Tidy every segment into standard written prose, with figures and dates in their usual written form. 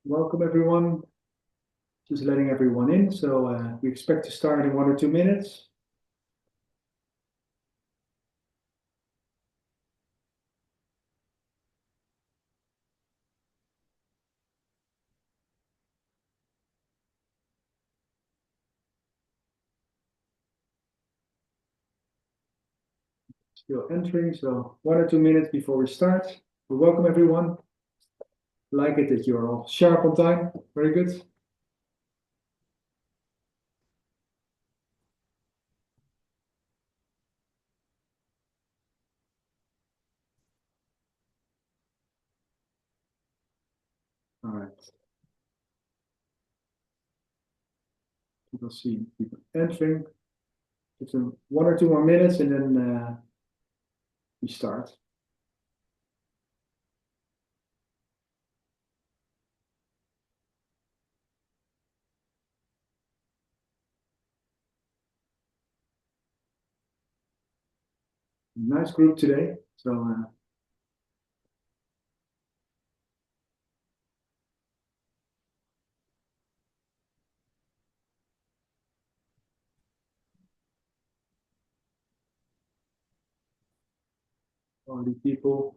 Welcome everyone. Just letting everyone in. So we expect to start in 1 or 2 minutes. Still entering, so 1 or 2 minutes before we start. We welcome everyone. Like it that you're all sharp on time. Very good. All right. People see people entering. It's 1 or 2 more minutes and then we start. Nice group today. So all the people.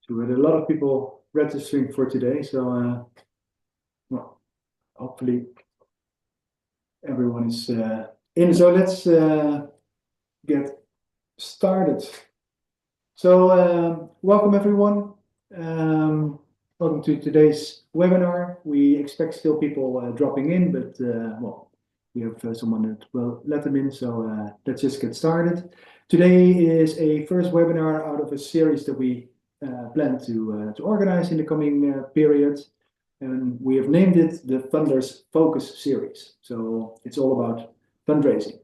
So we had a lot of people registering for today. So well, hopefully everyone is in. So let's get started. So welcome everyone. Welcome to today's webinar. We expect still people dropping in, but well, we have someone that will let them in. So let's just get started. Today is a first webinar out of a series that we plan to organize in the coming period. And we have named it the Funders Focus Series. So it's all about fundraising.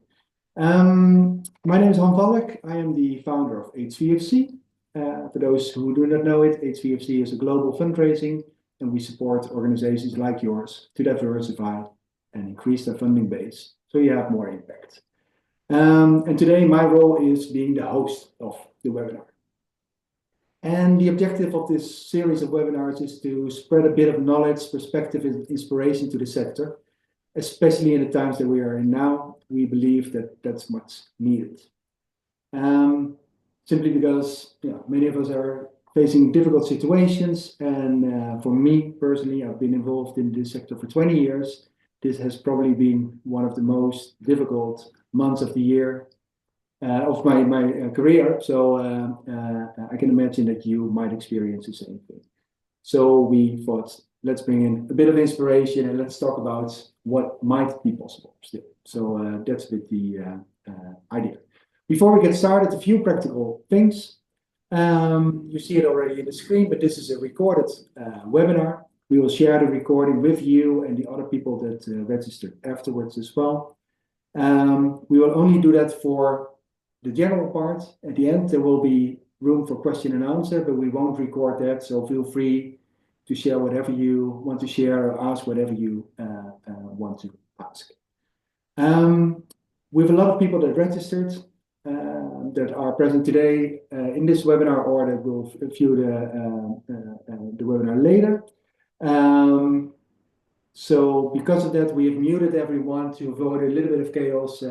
My name is Han Valk. I am the founder of HVFC. For those who do not know it, HVFC is a global fundraising, and we support organizations like yours to diversify and increase their funding base so you have more impact. And today my role is being the host of the webinar. And the objective of this series of webinars is to spread a bit of knowledge, perspective, and inspiration to the sector, especially in the times that we are in now. We believe that that's much needed. Simply because many of us are facing difficult situations, and for me personally, I've been involved in this sector for 20 years. This has probably been one of the most difficult months of the year of my career. So I can imagine that you might experience the same thing. So we thought, let's bring in a bit of inspiration and let's talk about what might be possible still. So that's a bit the idea. Before we get started, a few practical things. You see it already in the screen, but this is a recorded webinar. We will share the recording with you and the other people that registered afterwards as well. We will only do that for the general part. At the end, there will be room for question and answer, but we won't record that. So feel free to share whatever you want to share or ask whatever you want to ask. We have a lot of people that registered that are present today in this webinar or that will view the webinar later. So because of that, we have muted everyone to avoid a little bit of chaos.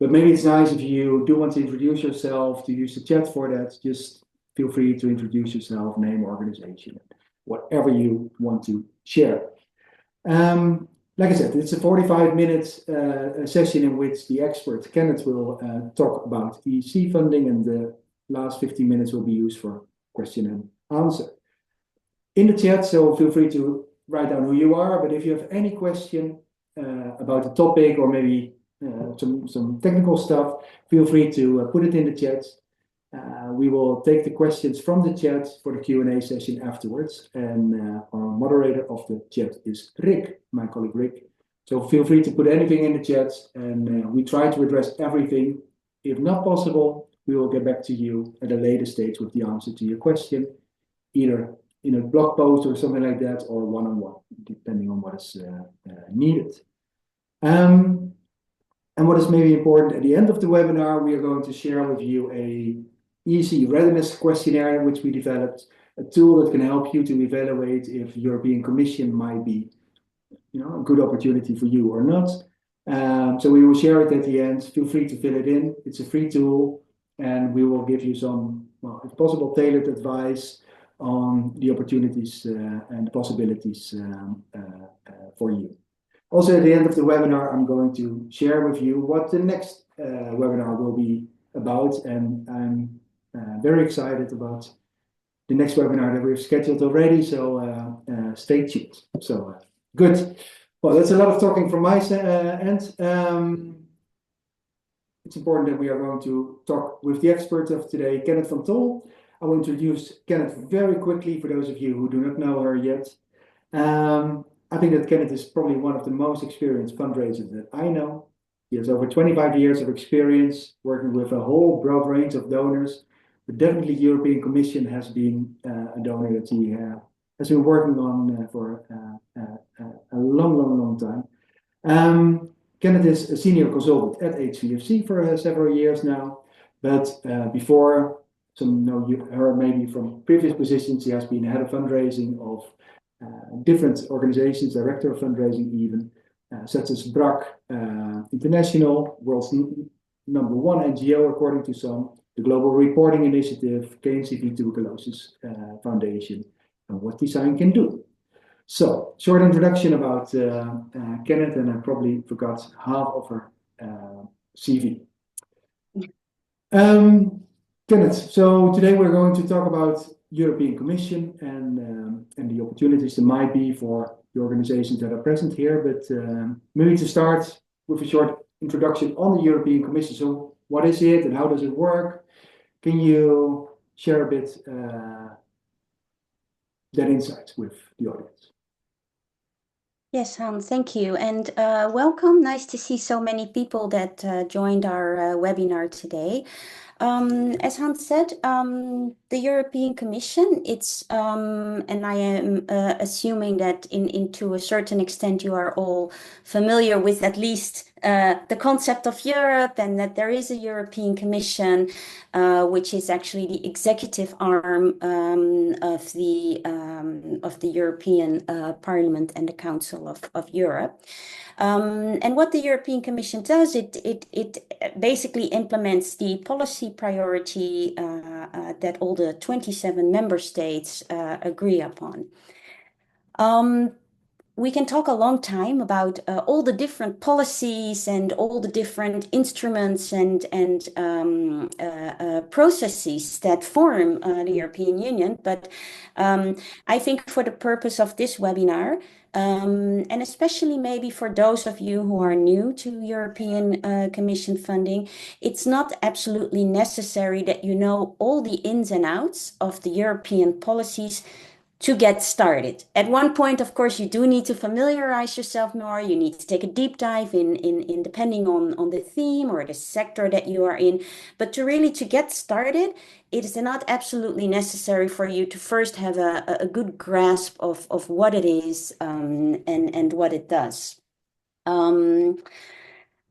But maybe it's nice if you do want to introduce yourself, to use the chat for that. Just feel free to introduce yourself, name, organization, whatever you want to share. Like I said, it's a 45-minute session in which the expert Kenneth will talk about EC funding, and the last 15 minutes will be used for question and answer. In the chat, so feel free to write down who you are, but if you have any question about the topic or maybe some technical stuff, feel free to put it in the chat. We will take the questions from the chat for the Q&A session afterwards. And our moderator of the chat is Rick, my colleague Rick. So feel free to put anything in the chat, and we try to address everything. If not possible, we will get back to you at a later stage with the answer to your question, either in a blog post or something like that, or one-on-one, depending on what is needed. And what is maybe important, at the end of the webinar, we are going to share with you a easy readiness questionnaire which we developed, a tool that can help you to evaluate if the European Commission might be, a good opportunity for you or not. So we will share it at the end. Feel free to fill it in. It's a free tool, and we will give you some, well, if possible, tailored advice on the opportunities and possibilities for you. Also, at the end of the webinar, I'm going to share with you what the next webinar will be about, and I'm very excited about the next webinar that we've scheduled already, so stay tuned. So good. Well, that's a lot of talking from my end. It's important that we are going to talk with the expert of today, Kenneth van Tol. I will introduce Kenneth very quickly for those of you who do not know her yet. I think that Kenneth is probably one of the most experienced fundraisers that I know. He has over 25 years of experience working with a whole broad range of donors, but definitely the European Commission has been a donor that he has been working on for a long time. Kenneth is a senior consultant at HVFC for several years now, but before, some know her maybe from previous positions. She has been head of fundraising of different organizations, director of fundraising even, such as BRAC International, world's #1 NGO according to some, the Global Reporting Initiative, KNCV Tuberculosis Foundation, and what design can do. So, short introduction about Kenneth, and I probably forgot half of her CV. Kenneth, so today we're going to talk about European Commission and the opportunities there might be for the organizations that are present here. But maybe to start with a short introduction on the European Commission. So what is it and how does it work? Can you share a bit that insight with the audience? Yes, Hans, thank you. And welcome. Nice to see so many people that joined our webinar today. As Hans said, the European Commission, it's, and I am assuming that to a certain extent you are all familiar with at least the concept of Europe, and that there is a European Commission, which is actually the executive arm of the European Parliament and the Council of Europe. And what the European Commission does, it basically implements the policy priority that all the 27 member states agree upon. We can talk a long time about all the different policies and all the different instruments and processes that form the European Union. But I think for the purpose of this webinar, and especially maybe for those of you who are new to European Commission funding, it's not absolutely necessary that you know all the ins and outs of the European policies to get started. At one point, of course, you do need to familiarize yourself more. You need to take a deep dive in depending on the theme or the sector that you are in. But to get started, it is not absolutely necessary for you to first have a good grasp of what it is and what it does.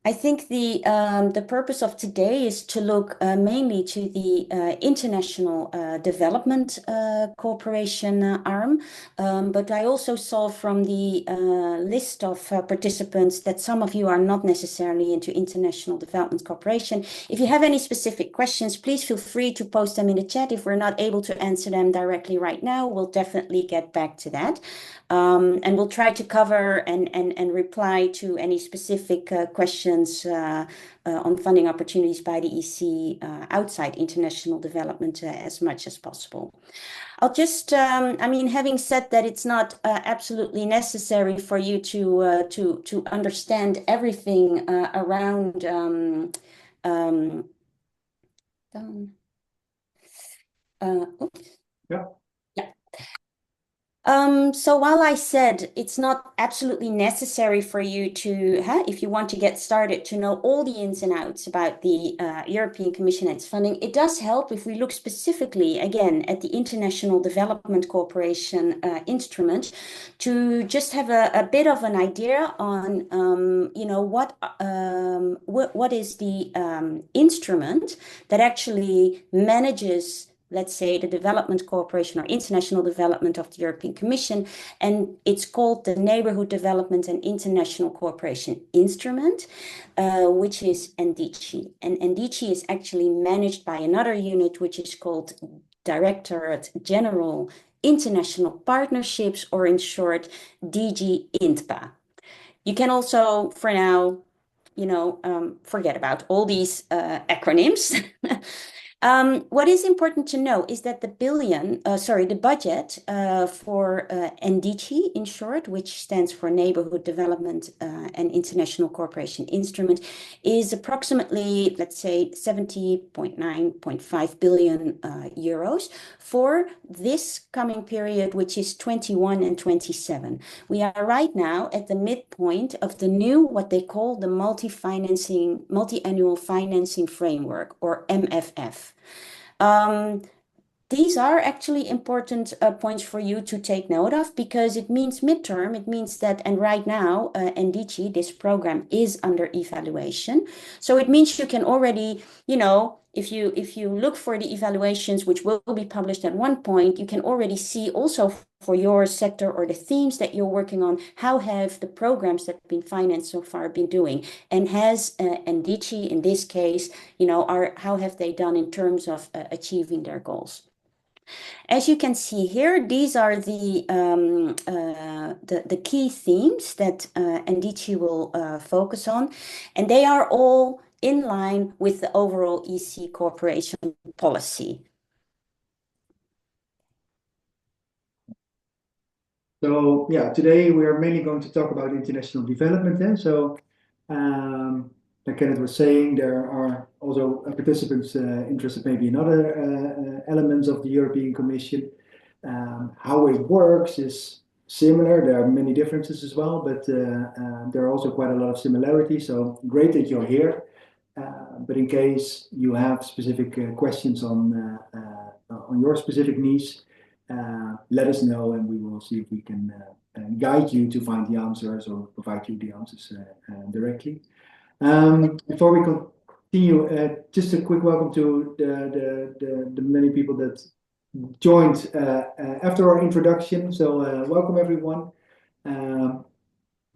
I think the purpose of today is to look mainly to the international development cooperation arm, but I also saw from the list of participants that some of you are not necessarily into international development cooperation. If you have any specific questions, please feel free to post them in the chat. If we're not able to answer them directly right now, we'll definitely get back to that. And we'll try to cover and reply to any specific questions on funding opportunities by the EC outside international development as much as possible. I'll just, having said that, it's not absolutely necessary for you to understand everything around. Oops. Yeah. So while I said it's not absolutely necessary for you to, if you want to get started, to know all the ins and outs about the European Commission and its funding, it does help if we look specifically, again, at the International Development Cooperation instrument to just have a bit of an idea on, what is the instrument that actually manages, let's say, the development cooperation or international development of the European Commission, and it's called the Neighborhood Development and International Cooperation Instrument, which is NDC. And NDC is actually managed by another unit, which is called Directorate General International Partnerships, or in short, DG INTPA. You can also, for now, forget about all these acronyms. What is important to know is that the budget for NDC, in short, which stands for Neighborhood Development and International Cooperation Instrument, is approximately, let's say, 70.9.5 billion euros for this coming period, which is 21 and 27. We are right now at the midpoint of the new, what they call the multi-annual financing framework, or MFF. These are actually important points for you to take note of, because it means midterm. It means that, and right now, NDC, this program, is under evaluation. So it means you can already, if you look for the evaluations, which will be published at one point, you can already see also for your sector or the themes that you're working on, how have the programs that have been financed so far been doing, and has NDC in this case, how have they done in terms of achieving their goals. As you can see here, these are the key themes that NDC will focus on, and they are all in line with the overall EC cooperation policy. So yeah, today we are mainly going to talk about international development. Like Kenneth was saying, there are also participants interested maybe in other elements of the European Commission. How it works is similar. There are many differences as well, but there are also quite a lot of similarities. So great that you're here. But in case you have specific questions on your specific niche, let us know, and we will see if we can guide you to find the answers or provide you the answers directly. Before we continue, just a quick welcome to the many people that joined after our introduction. So welcome everyone.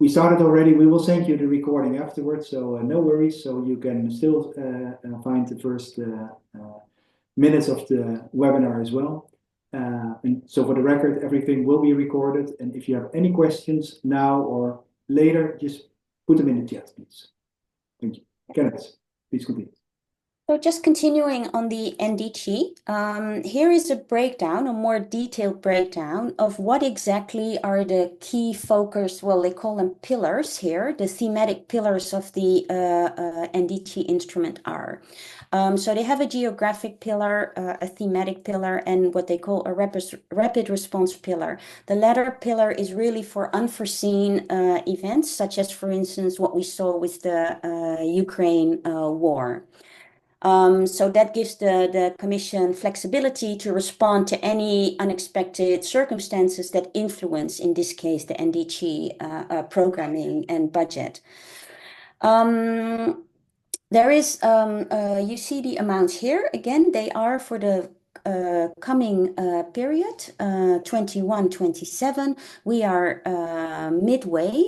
We started already. We will send you the recording afterwards, so no worries. So you can still find the first minutes of the webinar as well. And so for the record, everything will be recorded. And if you have any questions now or later, just put them in the chat, please. Thank you. Kenneth, please continue. So just continuing on the NDC, here is a breakdown, a more detailed breakdown of what exactly are the key focus, well, they call them pillars here, the thematic pillars of the NDC instrument are. So they have a geographic pillar, a thematic pillar, and what they call a rapid response pillar. The latter pillar is really for unforeseen events, such as, for instance, what we saw with the Ukraine war. So that gives the Commission flexibility to respond to any unexpected circumstances that influence, in this case, the NDC programming and budget. There is, you see the amounts here. Again, they are for the coming period, 21-27. We are midway,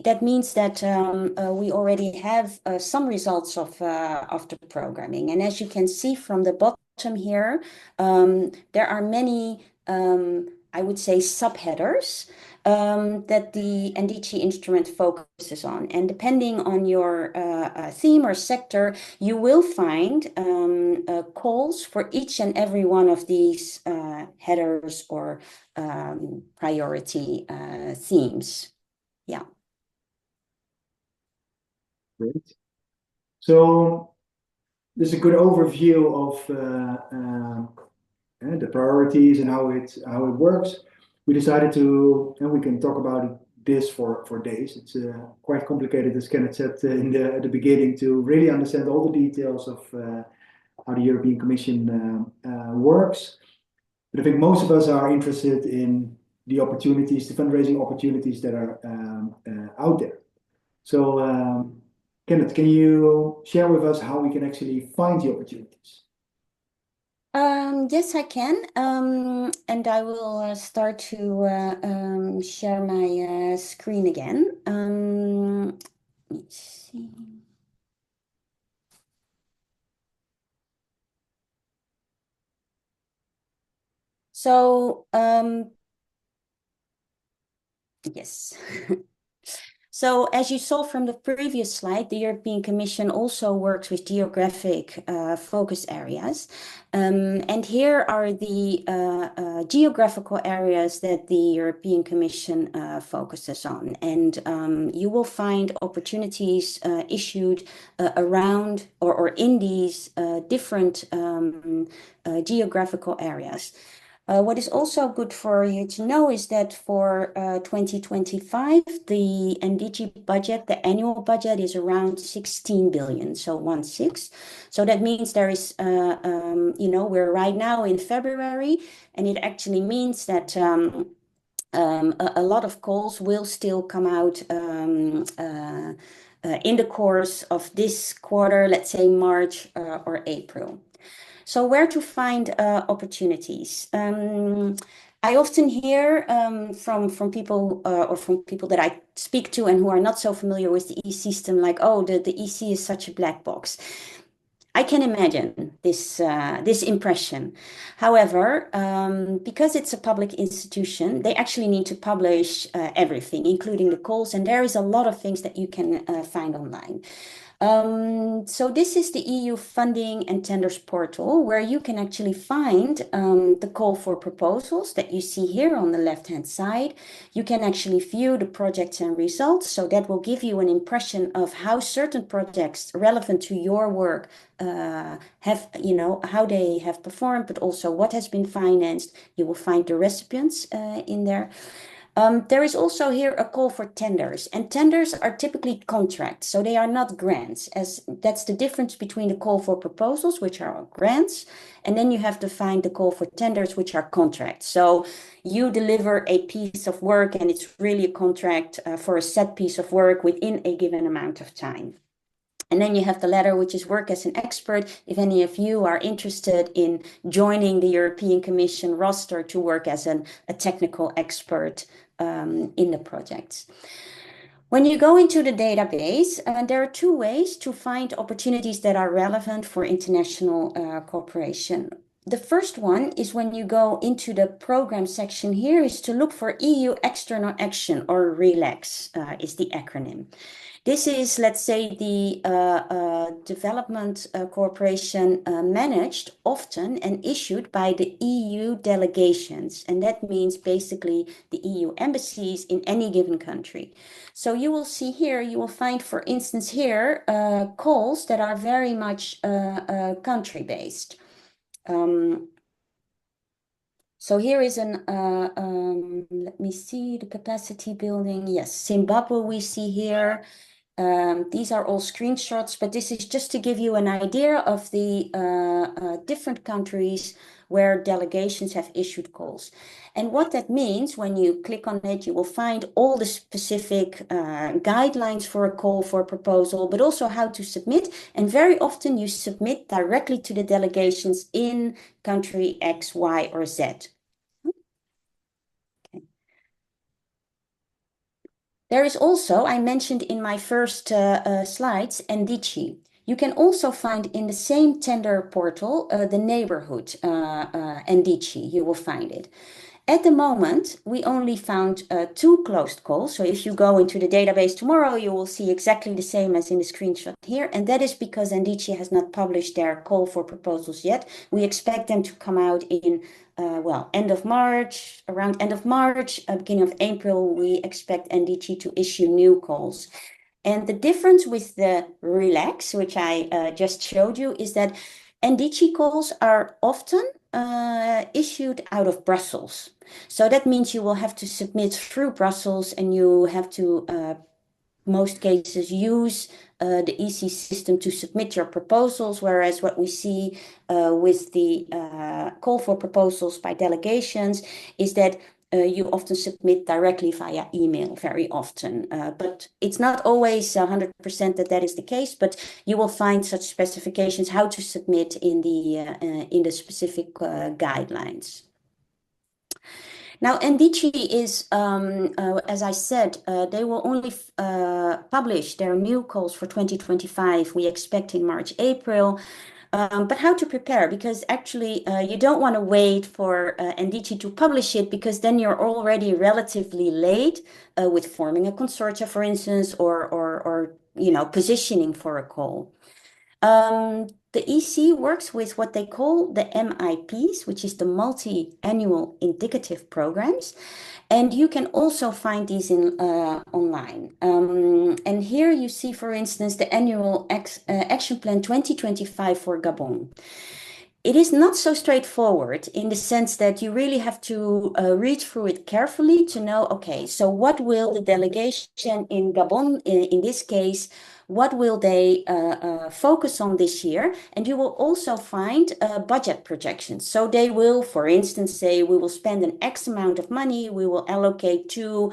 that means that we already have some results of the programming. And as you can see from the bottom here, there are many, I would say, subheaders that the NDC instrument focuses on. And depending on your theme or sector, you will find calls for each and every one of these headers or priority themes. Yeah. Great. So this is a good overview of the priorities and how it works, we decided to, and we can talk about this for days. It's quite complicated, as Kenneth said at the beginning, to really understand all the details of how the European Commission works. But I think most of us are interested in the opportunities, the fundraising opportunities that are out there. So, Kenneth, can you share with us how we can actually find the opportunities? Yes, I can. And I will start to share my screen again. Let's see. So, yes. So as you saw from the previous slide, the European Commission also works with geographic focus areas. And here are the geographical areas that the European Commission focuses on. And you will find opportunities issued around or in these different geographical areas. What is also good for you to know is that for 2025, the NDG budget, the annual budget is around 16 billion, so 16. So that means there is, we're right now in February, and it actually means that a lot of calls will still come out in the course of this quarter, let's say March or April. So where to find opportunities? I often hear from people or from people that I speak to and who are not so familiar with the EC system, like, oh, the EC is such a black box. I can imagine this impression. However, because it's a public institution, they actually need to publish everything, including the calls, and there is a lot of things that you can find online. So this is the EU funding and tenders portal, where you can actually find the call for proposals that you see here on the left-hand side. You can actually view the projects and results. So that will give you an impression of how certain projects relevant to your work have, how they have performed, but also what has been financed. You will find the recipients in there. There is also here a call for tenders, and tenders are typically contracts, so they are not grants, as that's the difference between the call for proposals, which are grants, and then you have to find the call for tenders, which are contracts. So you deliver a piece of work, and it's really a contract for a set piece of work within a given amount of time. And then you have the latter, which is work as an expert. If any of you are interested in joining the European Commission roster to work as a technical expert in the projects. When you go into the database, there are two ways to find opportunities that are relevant for international cooperation. The first one is when you go into the program section here is to look for EU External Action, or RELAX is the acronym. This is, let's say, the development cooperation managed often and issued by the EU delegations. And that means basically the EU embassies in any given country. So you will see here, you will find, for instance, here, calls that are very much country-based. So here is let me see, the capacity building. Yes, Zimbabwe we see here. These are all screenshots, but this is just to give you an idea of the different countries where delegations have issued calls. And what that means, when you click on it, you will find all the specific guidelines for a call for a proposal, but also how to submit. And very often you submit directly to the delegations in country X, Y, or Z. There is also, I mentioned in my first slides, NDG. You can also find in the same tender portal the neighborhood NDG. You will find it. At the moment, we only found 2 closed calls. So if you go into the database tomorrow, you will see exactly the same as in the screenshot here. And that is because NDG has not published their call for proposals yet. We expect them to come out in end of March, around end of March, beginning of April. We expect NDG to issue new calls. And the difference with the RELAX, which I just showed you, is that NDG calls are often issued out of Brussels. So that means you will have to submit through Brussels, and you have to most cases use the EC system to submit your proposals, whereas what we see with the call for proposals by delegations is that you often submit directly via email very often. But it's not always 100% that is the case, but you will find such specifications how to submit in the specific guidelines. Now, NDG is, as I said, they will only publish their new calls for 2025, we expect in March, April. But how to prepare? Because actually, you don't want to wait for NDG to publish it, because then you're already relatively late with forming a consortia, for instance, or positioning for a call. The EC works with what they call the MIPs, which is the multi-annual indicative programs. And you can also find these online. And here you see, for instance, the annual action plan 2025 for Gabon. It is not so straightforward in the sense that you really have to read through it carefully to know, okay, so what will the delegation in Gabon, in this case, what will they focus on this year? And you will also find budget projections. So they will, for instance, say, we will spend an X amount of money, we will allocate to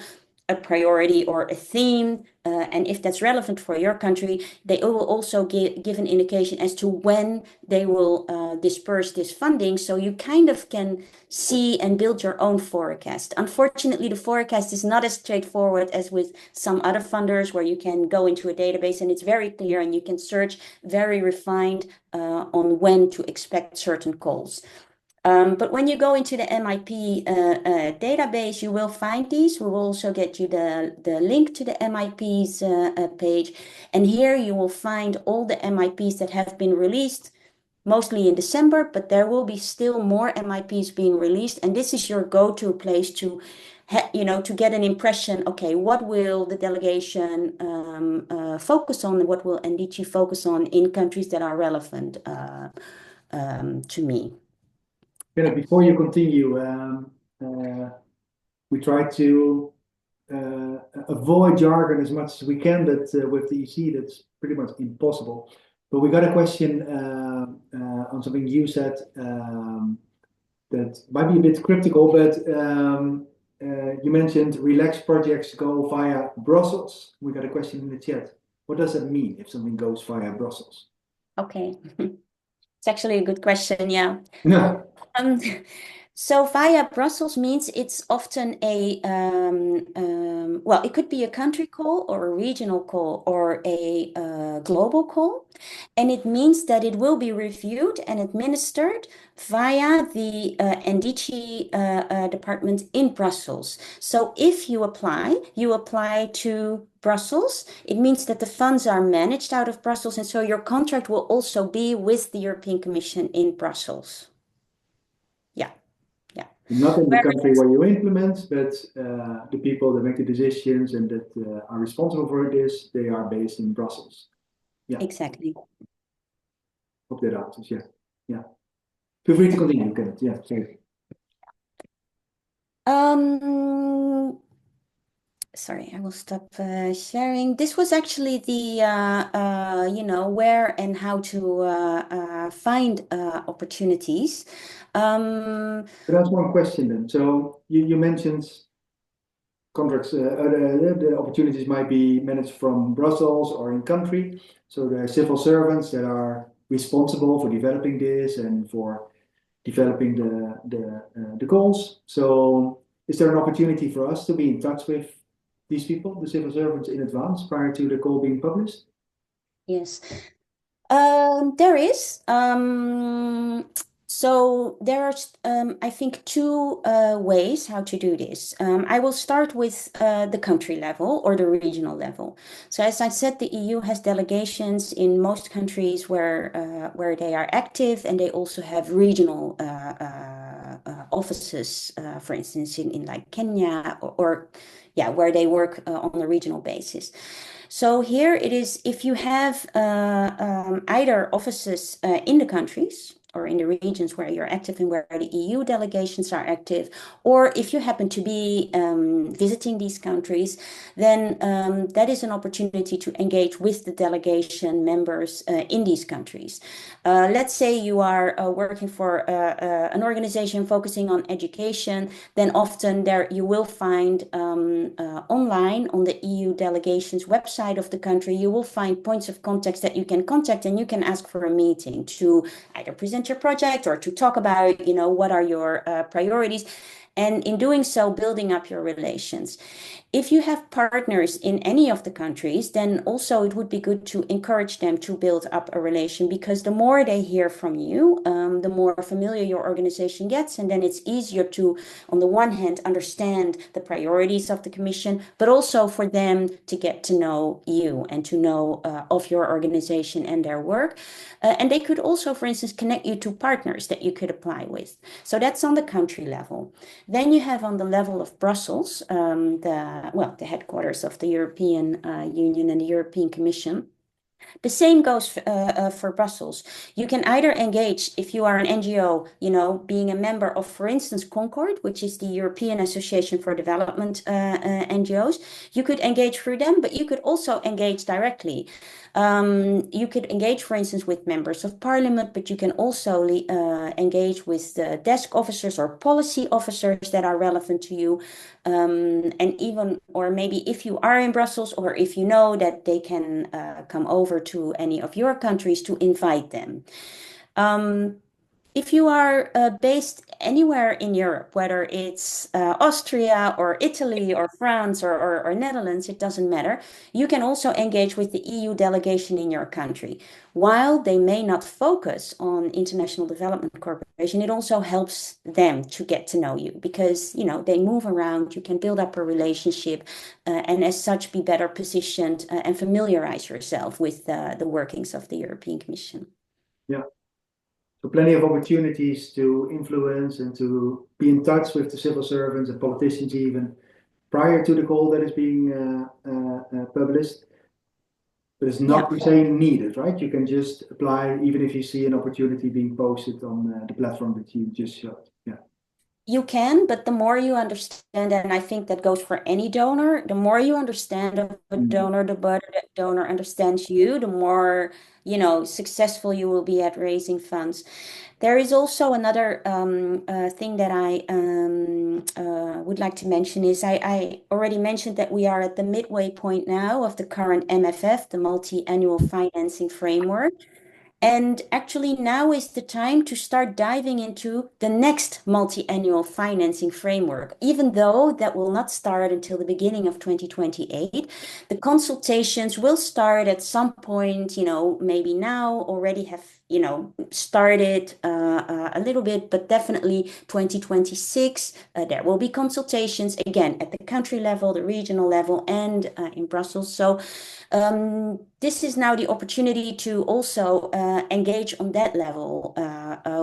a priority or a theme, and if that's relevant for your country, they will also give an indication as to when they will disperse this funding, so you kind of can see and build your own forecast. Unfortunately, the forecast is not as straightforward as with some other funders, where you can go into a database and it's very clear and you can search very refined on when to expect certain calls. But when you go into the MIP database, you will find these. We will also get you the link to the MIP's page. And here you will find all the MIPs that have been released, mostly in December, but there will be still more MIPs being released. And this is your go-to place to get an impression, okay, what will the delegation focus on, and what will NDG focus on in countries that are relevant to me. Before you continue, we try to avoid jargon as much as we can, but with the EC, that's pretty much impossible. But we got a question on something you said that might be a bit critical, but you mentioned relaxed projects go via Brussels. We got a question in the chat. What does that mean if something goes via Brussels? Okay. It's actually a good question, yeah. Yeah. So via Brussels means it's often well, it could be a country call or a regional call or a global call. And it means that it will be reviewed and administered via the NDG department in Brussels. So if you apply to Brussels. It means that the funds are managed out of Brussels, and so your contract will also be with the European Commission in Brussels. Yeah. Not in the country where you implement, but the people that make the decisions and that are responsible for this, they are based in Brussels. Yeah. Exactly. Hope that answers. Yeah. Feel free to continue, Kenneth. Yeah, sorry. Sorry, I will stop sharing. This was actually the, where and how to find opportunities. That's one question then. So you mentioned contracts, the opportunities might be managed from Brussels or in country. So there are civil servants that are responsible for developing this and for developing the goals. So is there an opportunity for us to be in touch with these people, the civil servants, in advance prior to the call being published? Yes, there is. So there are, I think, two ways how to do this. I will start with the country level or the regional level. So as I said, the EU has delegations in most countries where they are active, and they also have regional offices, for instance, in like Kenya or where they work on a regional basis. So here it is, if you have either offices in the countries or in the regions where you're active and where the EU delegations are active, or if you happen to be visiting these countries, then that is an opportunity to engage with the delegation members in these countries. Let's say you are working for an organization focusing on education, then often there you will find online on the EU delegation's website of the country, you will find points of contact that you can contact, and you can ask for a meeting to either present your project or to talk about, what are your priorities. And in doing so, building up your relations. If you have partners in any of the countries, then also it would be good to encourage them to build up a relation, because the more they hear from you, the more familiar your organization gets. And then it's easier to, on the one hand, understand the priorities of the Commission, but also for them to get to know you and to know of your organization and their work. And they could also, for instance, connect you to partners that you could apply with. So that's on the country level. Then you have on the level of Brussels, the headquarters of the European Union and the European Commission. The same goes for Brussels. You can either engage, if you are an NGO, being a member of, for instance, Concord, which is the European Association for Development NGOs. You could engage through them, but you could also engage directly. You could engage, for instance, with members of parliament, but you can also engage with the desk officers or policy officers that are relevant to you. And even, or maybe if you are in Brussels, or if you know that they can come over to any of your countries, to invite them. If you are based anywhere in Europe, whether it's Austria or Italy or France or Netherlands, it doesn't matter. You can also engage with the EU delegation in your country. While they may not focus on international development cooperation, it also helps them to get to know you, because they move around. You can build up a relationship, and as such be better positioned and familiarize yourself with the workings of the European Commission. Yeah. So plenty of opportunities to influence and to be in touch with the civil servants and politicians even prior to the call that is being published. But it's not per se needed, right? You can just apply even if you see an opportunity being posted on the platform that you just showed. Yeah. You can, but the more you understand, and I think that goes for any donor, the more you understand of a donor, the better that donor understands you, the more, successful you will be at raising funds. There is also another thing that I would like to mention is I already mentioned that we are at the midway point now of the current MFF, the multi-annual financing framework. And actually now is the time to start diving into the next multi-annual financing framework, even though that will not start until the beginning of 2028. The consultations will start at some point, maybe now already have, started a little bit, but definitely 2026, there will be consultations again at the country level, the regional level, and in Brussels. So this is now the opportunity to also engage on that level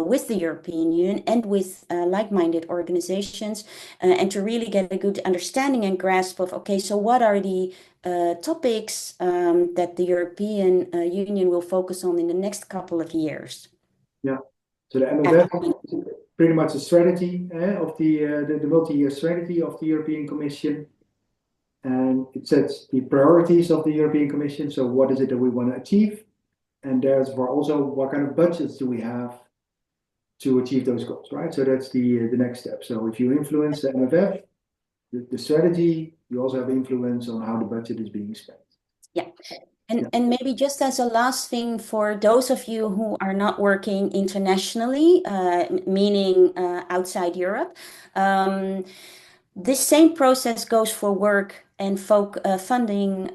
with the European Union and with like-minded organizations, and to really get a good understanding and grasp of, okay, so what are the topics that the European Union will focus on in the next couple of years. Yeah, so the MFF is pretty much a strategy of the multi-year strategy of the European Commission. And it sets the priorities of the European Commission. So what is it that we want to achieve? And there's also what kind of budgets do we have to achieve those goals, right? So that's the next step. So if you influence the MFF, the strategy, you also have influence on how the budget is being spent. Yeah. And maybe just as a last thing for those of you who are not working internationally, meaning outside Europe, this same process goes for work and funding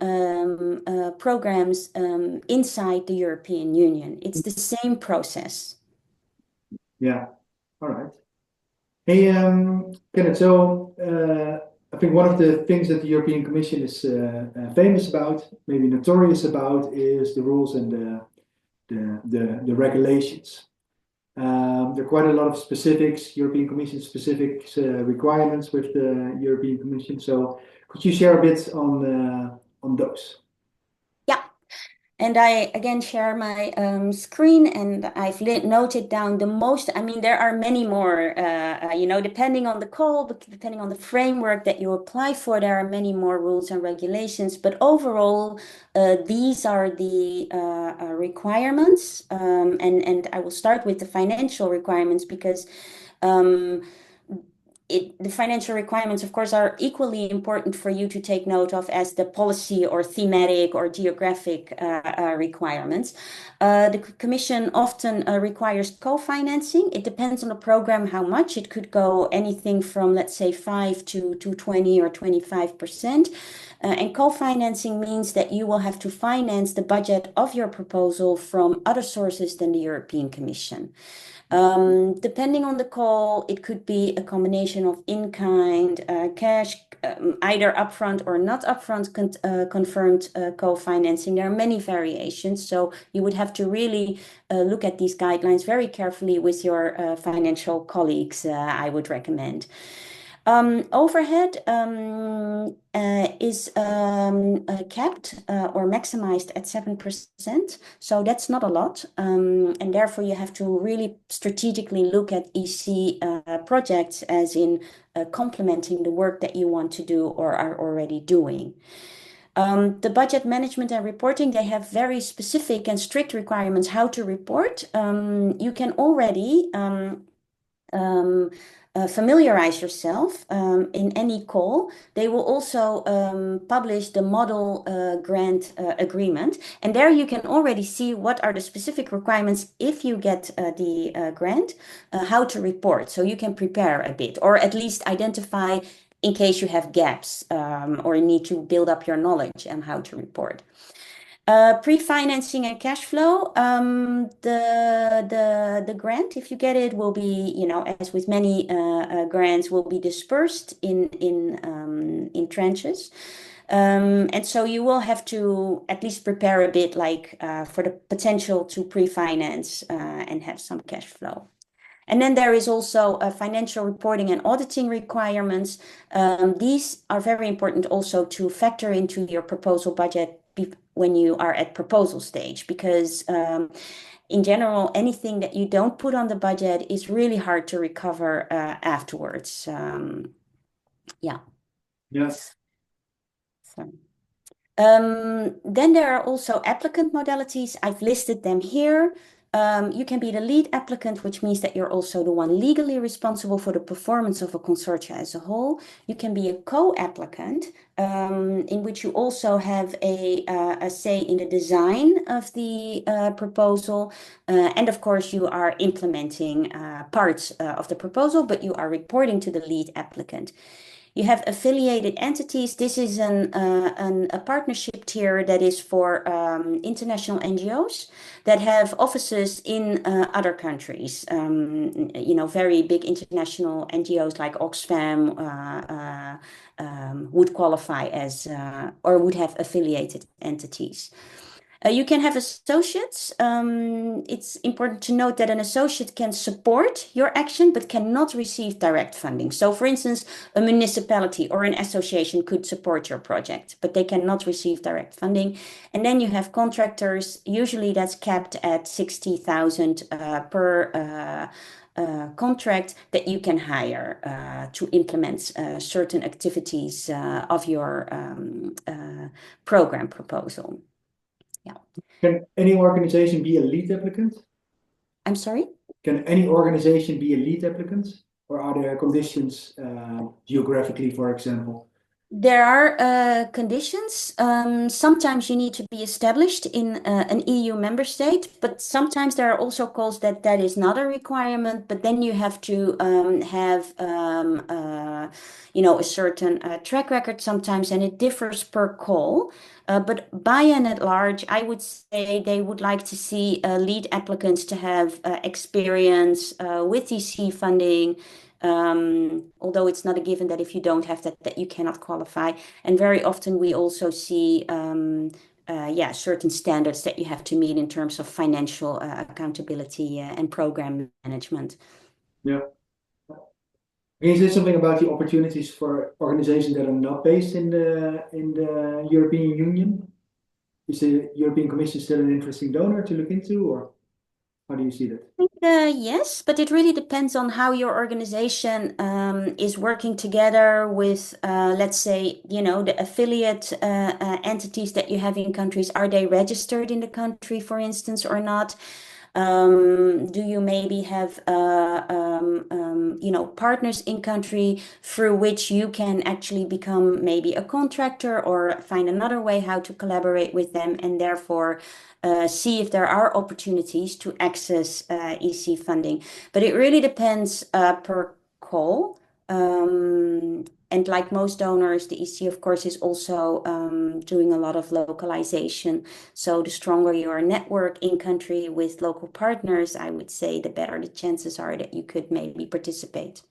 programs inside the European Union. It's the same process. Yeah, all right. Hey, Kenneth, so I think one of the things that the European Commission is famous about, maybe notorious about, is the rules and the regulations. There are quite a lot of specifics, European Commission specific requirements with the European Commission. So could you share a bit on those? Yeah. And I again share my screen, and I've noted down the most. I mean, there are many more, depending on the call, but depending on the framework that you apply for, there are many more rules and regulations. But overall, these are the requirements. And I will start with the financial requirements because um, the financial requirements, of course, are equally important for you to take note of as the policy or thematic or geographic requirements. The Commission often requires co-financing. It depends on the program how much. It could go anything from, let's say, 5 to 20 or 25%. And co-financing means that you will have to finance the budget of your proposal from other sources than the European Commission. Depending on the call, it could be a combination of in-kind, cash, either upfront or not upfront confirmed co-financing. There are many variations, so you would have to really look at these guidelines very carefully with your financial colleagues, I would recommend. Overhead is capped or maximized at 7%. So that's not a lot. And therefore, you have to really strategically look at EC projects as in complementing the work that you want to do or are already doing. The budget management and reporting, they have very specific and strict requirements how to report. You can already familiarize yourself in any call. They will also publish the model grant agreement. And there you can already see what are the specific requirements if you get the grant, how to report. So you can prepare a bit, or at least identify in case you have gaps or need to build up your knowledge on how to report. Pre-financing and cash flow. The grant, if you get it, will be, as with many grants, will be dispersed in tranches. And so you will have to at least prepare a bit, like for the potential to pre-finance and have some cash flow. And then there is also financial reporting and auditing requirements. These are very important also to factor into your proposal budget when you are at proposal stage, because in general, anything that you don't put on the budget is really hard to recover afterwards. Yeah. Yes. So. Then there are also applicant modalities. I've listed them here. You can be the lead applicant, which means that you're also the one legally responsible for the performance of a consortia as a whole. You can be a co-applicant, in which you also have a say in the design of the proposal. And of course, you are implementing parts of the proposal, but you are reporting to the lead applicant. You have affiliated entities. This is a partnership tier that is for international NGOs that have offices in other countries. Very big international NGOs like Oxfam would qualify as or would have affiliated entities. You can have associates. It's important to note that an associate can support your action, but cannot receive direct funding. So, for instance, a municipality or an association could support your project, but they cannot receive direct funding. And then you have contractors. Usually that's capped at 60,000 per contract that you can hire to implement certain activities of your program proposal. Yeah. Can any organization be a lead applicant? I'm sorry? Can any organization be a lead applicant? Or are there conditions geographically, for example? There are conditions. Sometimes you need to be established in an EU member state, but sometimes there are also calls that is not a requirement, but then you have to have a certain track record sometimes, and it differs per call. But by and at large, I would say they would like to see lead applicants to have experience with EC funding, although it's not a given that if you don't have that you cannot qualify. And very often we also see certain standards that you have to meet in terms of financial accountability and program management. Yeah. Can you say something about the opportunities for organizations that are not based in the European Union? is the European Commission still an interesting donor to look into, or how do you see that? Yes, but it really depends on how your organization is working together with, let's say, the affiliate entities that you have in countries. Are they registered in the country, for instance, or not? Do you maybe have partners in country through which you can actually become maybe a contractor or find another way how to collaborate with them and therefore see if there are opportunities to access EC funding. But it really depends per call. And like most donors, the EC, of course, is also doing a lot of localization. So the stronger your network in country with local partners, I would say, the better the chances are that you could maybe participate.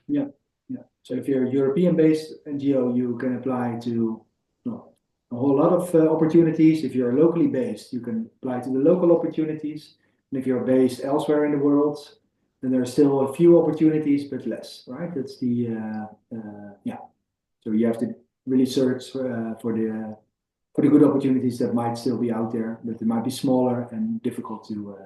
Yeah, yeah. So if you're a European-based NGO, you can apply to a whole lot of opportunities. If you're locally based, you can apply to the local opportunities. And if you're based elsewhere in the world, then there are still a few opportunities, but less, right? That's the yeah. So you have to really search for the good opportunities that might still be out there, but they might be smaller and difficult to.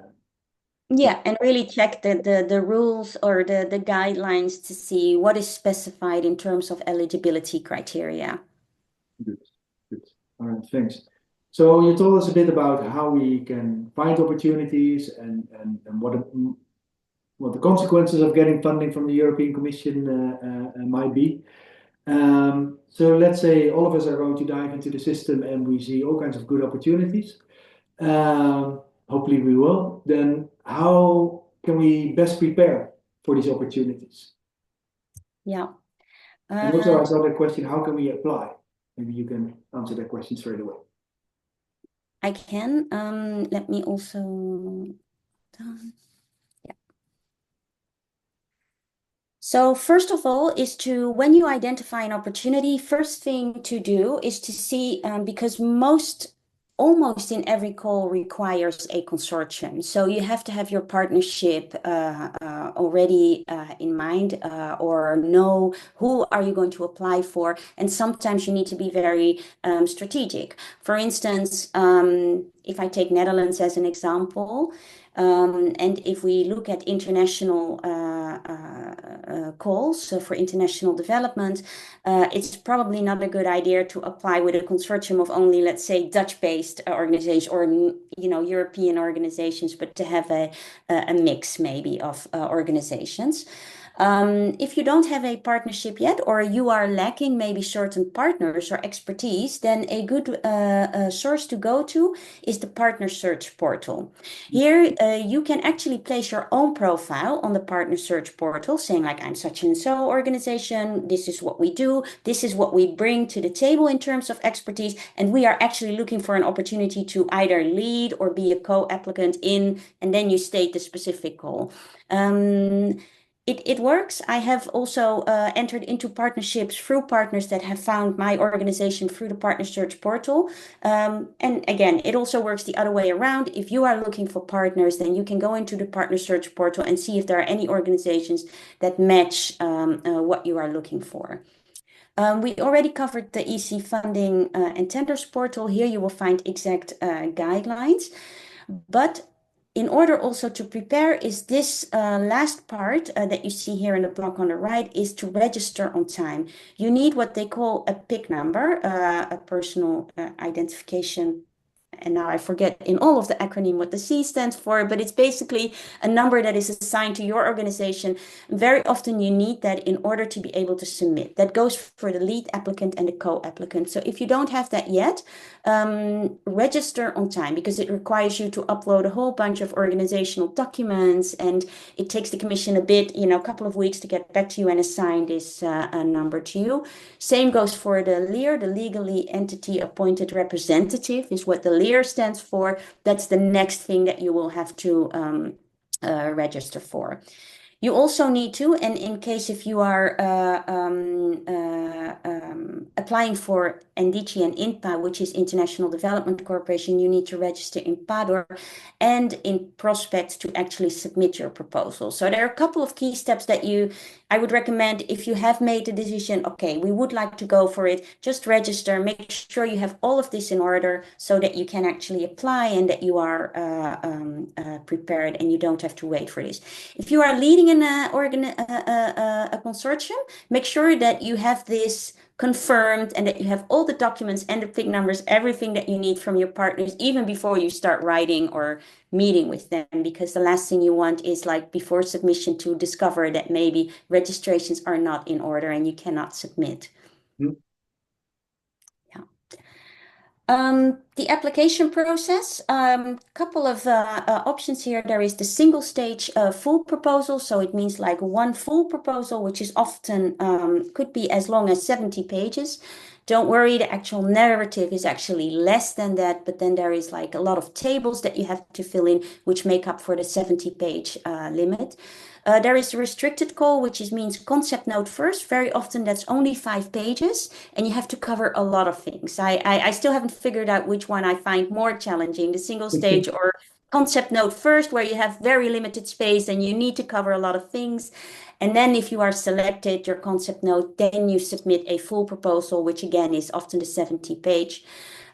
Yeah, and really check the rules or the guidelines to see what is specified in terms of eligibility criteria. Good, good. All right, thanks. So you told us a bit about how we can find opportunities and what the consequences of getting funding from the European Commission might be. So let's say all of us are going to dive into the system and we see all kinds of good opportunities. Hopefully we will. Then how can we best prepare for these opportunities? Yeah. And also I saw the question, how can we apply? Maybe you can answer that question straight away. I can. Let me also. Yeah. So first of all is to, when you identify an opportunity, first thing to do is to see, because almost in every call requires a consortium. So you have to have your partnership already in mind or know who are you going to apply for. And sometimes you need to be very strategic. For instance, if I take Netherlands as an example, and if we look at international calls for international development, it's probably not a good idea to apply with a consortium of only, let's say, Dutch-based organizations or European organizations, but to have a mix maybe of organizations. If you don't have a partnership yet, or you are lacking maybe certain partners or expertise, then a good source to go to is the partner search portal. Here, you can actually place your own profile on the partner search portal, saying like, I'm such and so organization, this is what we do, this is what we bring to the table in terms of expertise, and we are actually looking for an opportunity to either lead or be a co-applicant in, and then you state the specific goal. It works. I have also entered into partnerships through partners that have found my organization through the Partner Search portal. And again, it also works the other way around. If you are looking for partners, then you can go into the Partner Search portal and see if there are any organizations that match what you are looking for. We already covered the EC funding and tenders portal. Here you will find exact guidelines. But in order also to prepare is this last part that you see here in the block on the right is to register on time. You need what they call a PIC number, a personal identification. And now I forget in all of the acronym what the C stands for, but it's basically a number that is assigned to your organization. Very often you need that in order to be able to submit. That goes for the lead applicant and the co-applicant. So if you don't have that yet, register on time because it requires you to upload a whole bunch of organizational documents, and it takes the commission a couple of weeks to get back to you and assign this number to you. Same goes for the LEAR, the legally entity appointed representative is what the LEAR stands for. That's the next thing that you will have to register for. You also need to, and in case if you are applying for NDC and INPA, which is International Development Corporation, you need to register in PADOR and in Prospect to actually submit your proposal. So there are a couple of key steps that I would recommend if you have made the decision, okay, we would like to go for it, just register, make sure you have all of this in order so that you can actually apply and that you are prepared and you don't have to wait for this. If you are leading a consortium, make sure that you have this confirmed and that you have all the documents and the PIC numbers, everything that you need from your partners, even before you start writing or meeting with them, because the last thing you want is like before submission to discover that maybe registrations are not in order and you cannot submit. Mm. The application process, couple of options here. There is the single stage full proposal. So it means like one full proposal, which is often could be as long as 70 pages. Don't worry, the actual narrative is actually less than that, but then there is like a lot of tables that you have to fill in, which make up for the 70-page limit. There is a restricted call, which means concept note first. Very often that's only 5 pages and you have to cover a lot of things. I still haven't figured out which one I find more challenging, the single stage or concept note first, where you have very limited space and you need to cover a lot of things. And then if you are selected, your concept note, then you submit a full proposal, which again is often the 70-page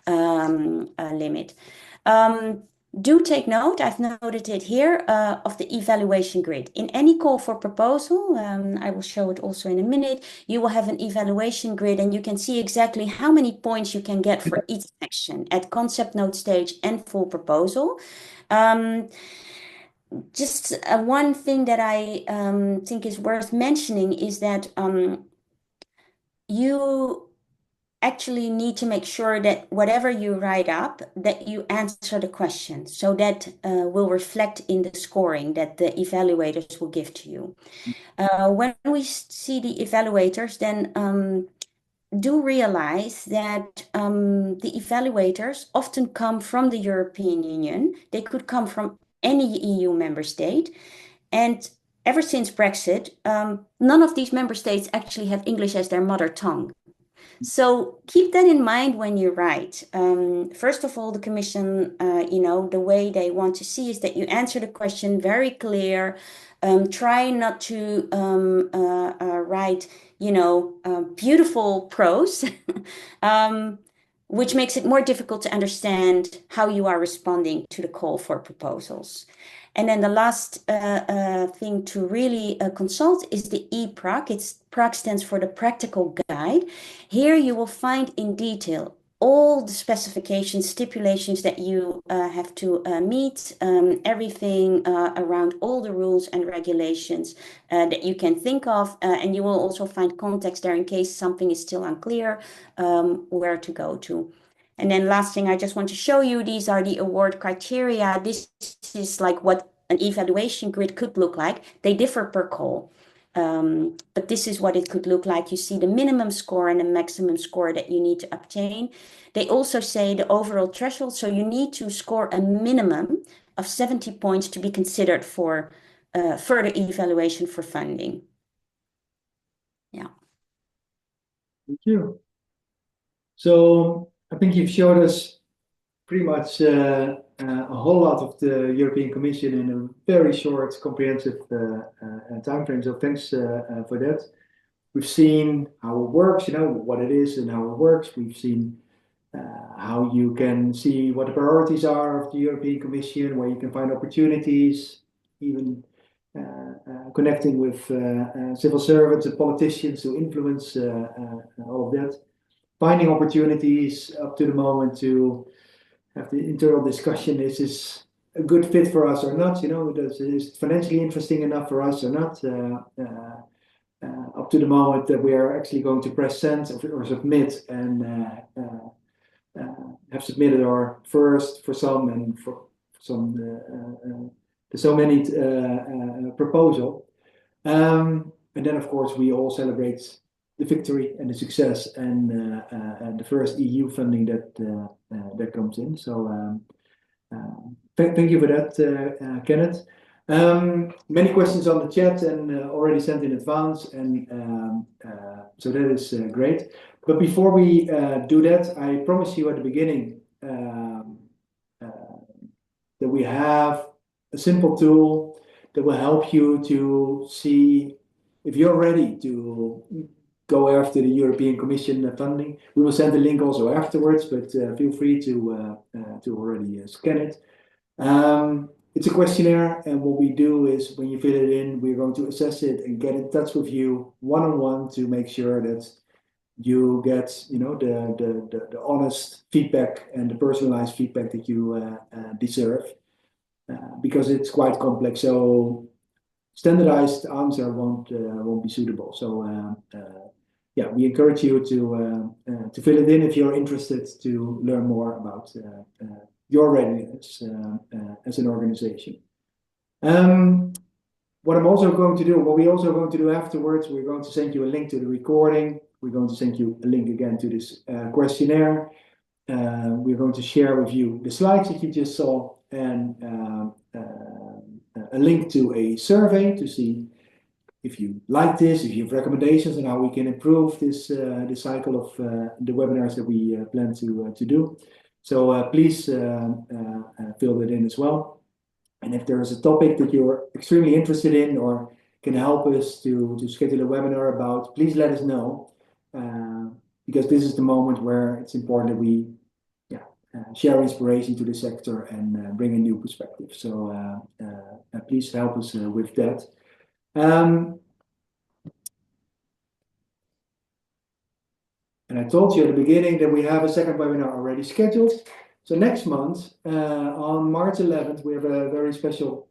limit. Do take note, I've noted it here, of the evaluation grid. In any call for proposal, I will show it also in a minute, you will have an evaluation grid and you can see exactly how many points you can get for each section at concept note stage and full proposal. Just one thing that I think is worth mentioning is that you actually need to make sure that whatever you write up, that you answer the question. So that will reflect in the scoring that the evaluators will give to you. When we see the evaluators, then do realize that the evaluators often come from the European Union. They could come from any EU member state. And ever since Brexit, none of these member states actually have English as their mother tongue. So keep that in mind when you write. First of all, the Commission, the way they want to see is that you answer the question very clear. Try not to write, beautiful prose, which makes it more difficult to understand how you are responding to the call for proposals. And then the last thing to really consult is the EPRAC. PRAC stands for the Practical Guide. Here you will find in detail all the specifications, stipulations that you have to meet, everything around all the rules and regulations that you can think of. And you will also find context there in case something is still unclear, where to go to. And then last thing I just want to show you, these are the award criteria. This is like what an evaluation grid could look like. They differ per call. But this is what it could look like. You see the minimum score and the maximum score that you need to obtain. They also say the overall threshold. So you need to score a minimum of 70 points to be considered for further evaluation for funding. Yeah. Thank you. So I think you've showed us pretty much a whole lot of the European Commission in a very short, comprehensive time frame. So thanks for that. We've seen how it works, what it is and how it works. We've seen how you can see what the priorities are of the European Commission, where you can find opportunities, even connecting with civil servants and politicians to influence all of that. Finding opportunities up to the moment to have the internal discussion, is this a good fit for us or not? Is it financially interesting enough for us or not? Up to the moment that we are actually going to press send or submit and have submitted our first for some and for some so many proposal. And then of course we all celebrate the victory and the success and the first EU funding that comes in. So thank you for that, Kenneth. Many questions on the chat and already sent in advance, and so that is great. But before we do that, I promised you at the beginning that we have a simple tool that will help you to see if you're ready to go after the European Commission funding. We will send the link also afterwards, but feel free to already scan it. It's a questionnaire, and what we do is when you fill it in, we're going to assess it and get in touch with you one-on-one to make sure that you get, you know, the honest feedback and the personalized feedback that you deserve, because it's quite complex. So standardized answer won't be suitable. So yeah, we encourage you to fill it in if you're interested to learn more about your readiness as an organization. What I'm also going to do, what we're also going to do afterwards, we're going to send you a link to the recording. We're going to send you a link again to this questionnaire. We're going to share with you the slides that you just saw and a link to a survey to see if you like this, if you have recommendations on how we can improve this cycle of the webinars that we plan to do. So please fill that in as well. And if there is a topic that you're extremely interested in or can help us to schedule a webinar about, please let us know, because this is the moment where it's important that we share inspiration to the sector and bring a new perspective. So please help us with that. And I told you at the beginning that we have a second webinar already scheduled. So next month, on March 11th, we have a very special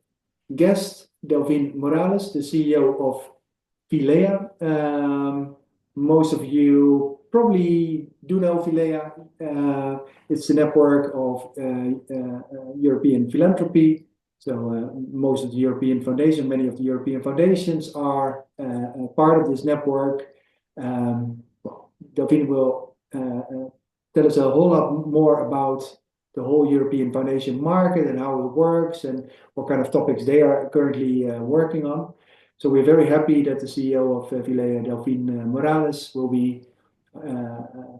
guest, Delphine Morales, the CEO of Filea. Most of you probably do know Filea. It's a network of European philanthropy. So most of the European foundations, many of the European foundations are part of this network. Well, Delphine will tell us a whole lot more about the whole European Foundation market and how it works and what kind of topics they are currently working on. So we're very happy that the CEO of Filea, Delphine Morales, will be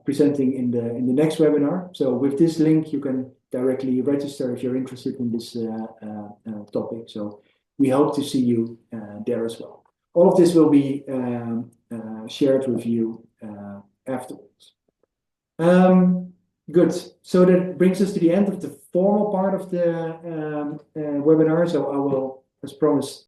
presenting in the next webinar. So with this link, you can directly register if you're interested in this topic. So we hope to see you there as well. All of this will be shared with you afterwards. Good. So that brings us to the end of the formal part of the webinar. So I will, as promised,